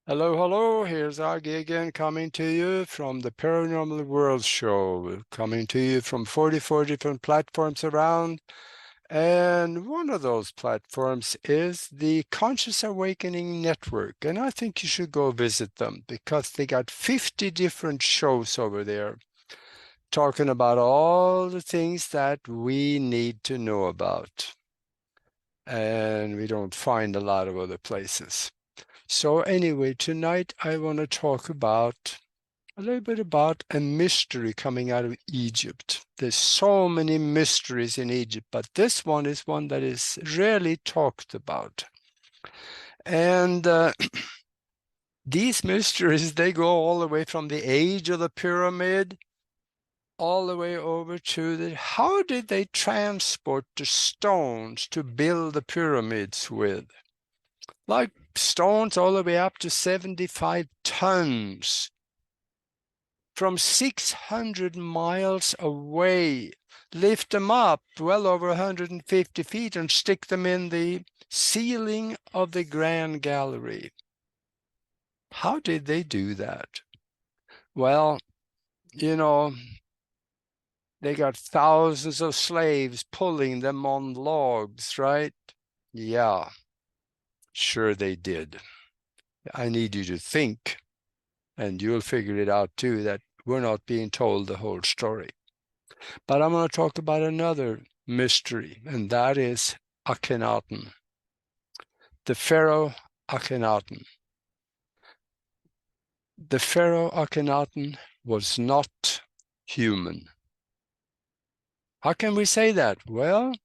Hello, hello. Here's Aage again, coming to you from the Paranormal World Show, coming to you from 44 different platforms around. And one of those platforms is the Conscious Awakening Network. And I think you should go visit them because they got 50 different shows over there talking about all the things that we need to know about. And we don't find a lot of other places. So anyway, tonight I want to talk about a little bit about a mystery coming out of Egypt. There's so many mysteries in Egypt, but this one is one that is rarely talked about. And these mysteries, they go all the way from the age of the pyramid all the way over to how did they transport the stones to build the pyramids with? Like stones all the way up to 75 tons from 600 miles away, lift them up well over 150 feet and stick them in the ceiling of the Grand Gallery. How did they do that? Well, they got thousands of slaves pulling them on logs, right? Yeah, sure they did. I need you to think, and you'll figure it out too, that we're not being told the whole story. But I'm going to talk about another mystery, and that is Akhenaten, the pharaoh Akhenaten. The pharaoh Akhenaten was not human. How can we say that? Well,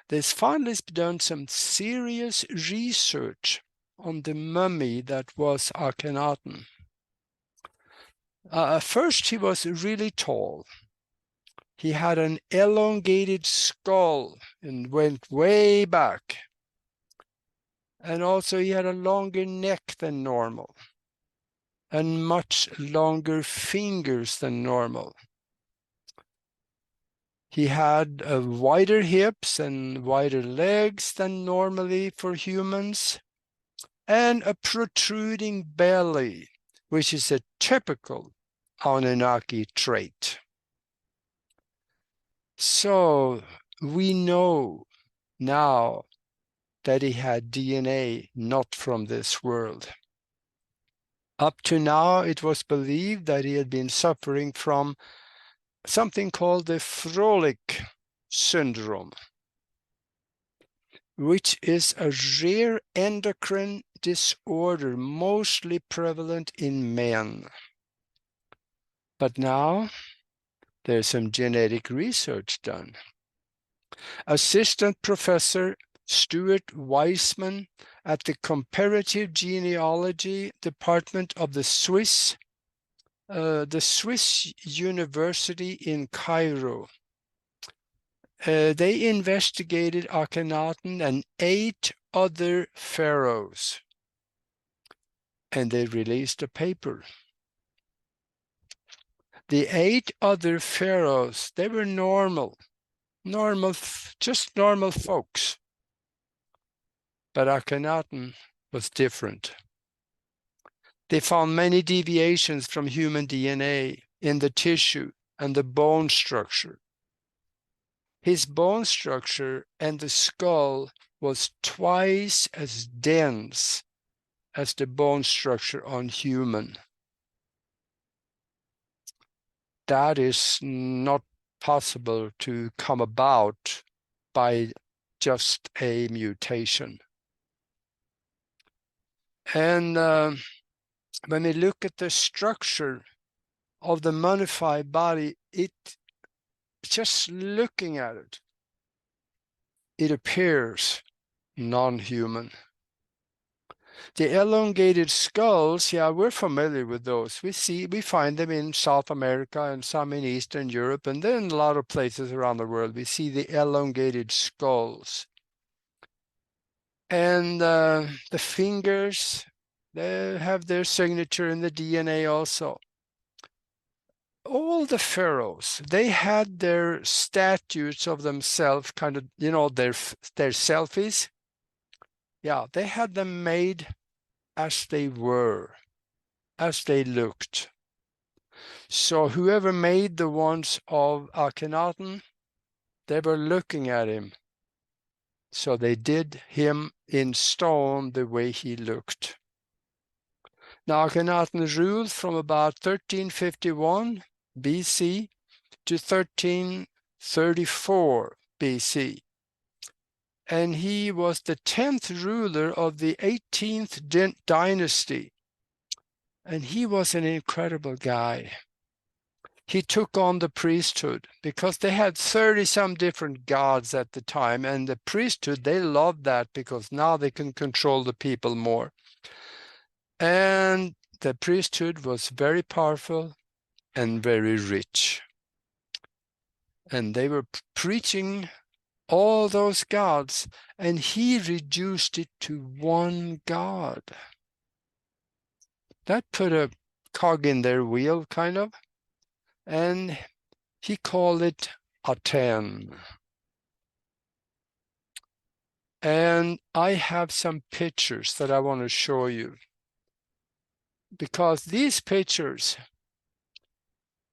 there's finally done some serious research on the mummy that was Akhenaten. First, he was really tall. He had an elongated skull and went way back. And also he had a longer neck than normal and much longer fingers than normal. He had wider hips and wider legs than normally for humans, and a protruding belly, which is a typical Anunnaki trait. So we know now that he had DNA not from this world. Up to now, it was believed that he had been suffering from something called the Froelich syndrome, which is a rare endocrine disorder mostly prevalent in men. But now there's some genetic research done. Assistant Professor Stuart Weissman at the Comparative Genealogy Department of the Swiss University in Cairo. They investigated Akhenaten and 8 other pharaohs, and they released a paper. The 8 other pharaohs, they were just normal folks. But Akhenaten was different. They found many deviations from human DNA in the tissue and the bone structure. His bone structure and the skull was twice as dense as the bone structure on human. That is not possible to come about by just a mutation. And when we look at the structure of the mummified body, just looking at it, it appears non-human. The elongated skulls, yeah, we're familiar with those. We find them in South America and some in Eastern Europe, and then a lot of places around the world. We see the elongated skulls. And the fingers, they have their signature in the DNA also. All the pharaohs, they had their statues of themselves, kind of, their selfies. Yeah, they had them made as they were, as they looked. So whoever made the ones of Akhenaten, they were looking at him. So they did him in stone the way he looked. Now Akhenaten ruled from about 1351 BC to 1334 BC. And he was the 10th ruler of the 18th dynasty. And he was an incredible guy. He took on the priesthood because they had 30-some different gods at the time. And the priesthood, they loved that because now they can control the people more. And the priesthood was very powerful and very rich. And they were preaching all those gods, and he reduced it to one god. That put a cog in their wheel, kind of, and he called it Aten. And I have some pictures that I want to show you, because these pictures,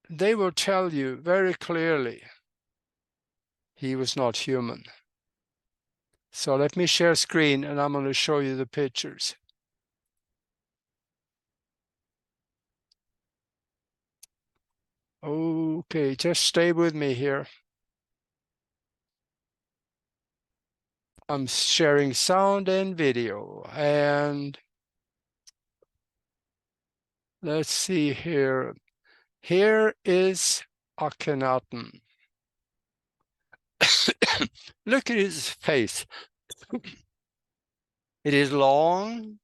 they will tell you very clearly he was not human. So let me share screen and I'm going to show you the pictures. Okay, just stay with me here. I'm sharing sound and video, and let's see here. Here is Akhenaten. Look at his face. It is long,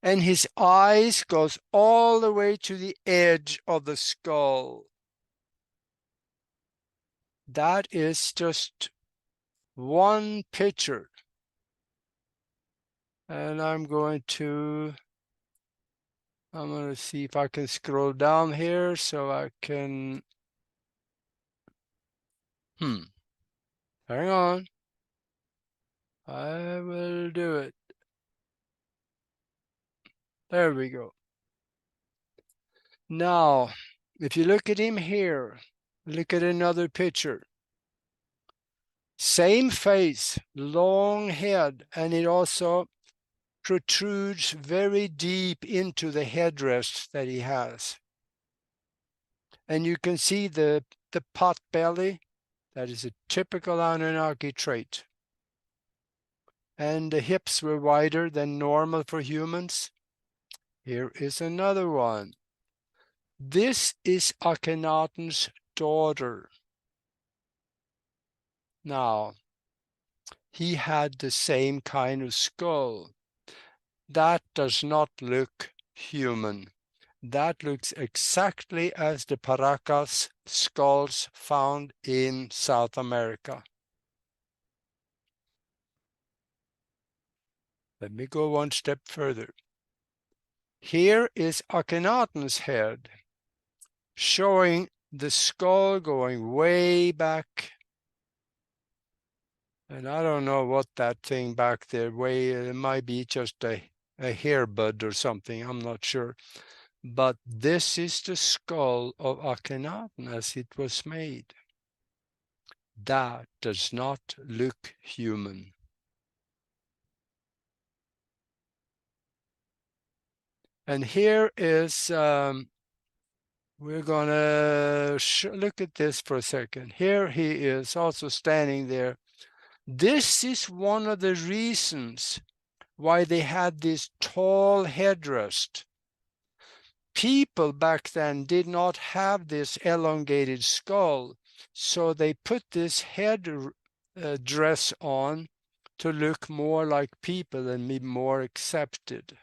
and his eyes goes all the way to the edge of the skull. That is just one picture. And I'm going to see if I can scroll down here so I can, hang on. I will do it. There we go. Now, if you look at him here, look at another picture. Same face, long head, and it also protrudes very deep into the headrest that he has. And you can see the pot belly. That is a typical Anunnaki trait. And the hips were wider than normal for humans. Here is another one. This is Akhenaten's daughter. Now, he had the same kind of skull. That does not look human. That looks exactly as the Paracas skulls found in South America. Let me go one step further. Here is Akhenaten's head, showing the skull going way back. And I don't know what that thing back there, it might be just a hair bud or something, I'm not sure. But this is the skull of Akhenaten as it was made. That does not look human. And here is, we're going to look at this for a second. Here he is also standing there. This is one of the reasons why they had this tall headrest. People back then did not have this elongated skull, so they put this head dress on to look more like people and be more accepted.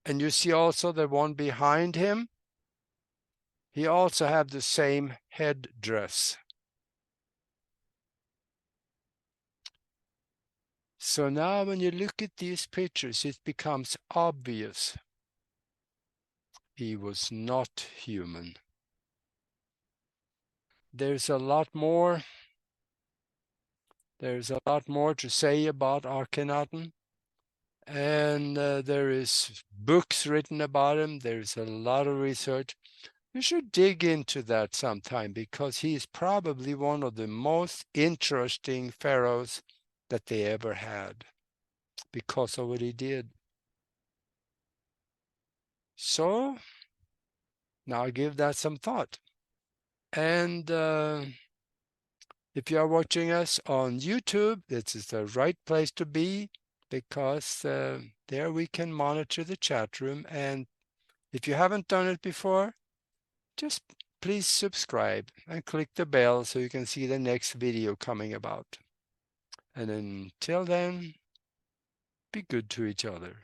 And you see also the one behind him, he also had the same head dress. So now when you look at these pictures, it becomes obvious he was not human. There's a lot more. There's a lot more to say about Akhenaten, And there is books written about him. There's a lot of research. You should dig into that sometime because he is probably one of the most interesting pharaohs that they ever had because of what he did. So now give that some thought. And if you are watching us on YouTube, this is the right place to be because there we can monitor the chat room. And if you haven't done it before, just please subscribe and click the bell so you can see the next video coming about. And until then, be good to each other.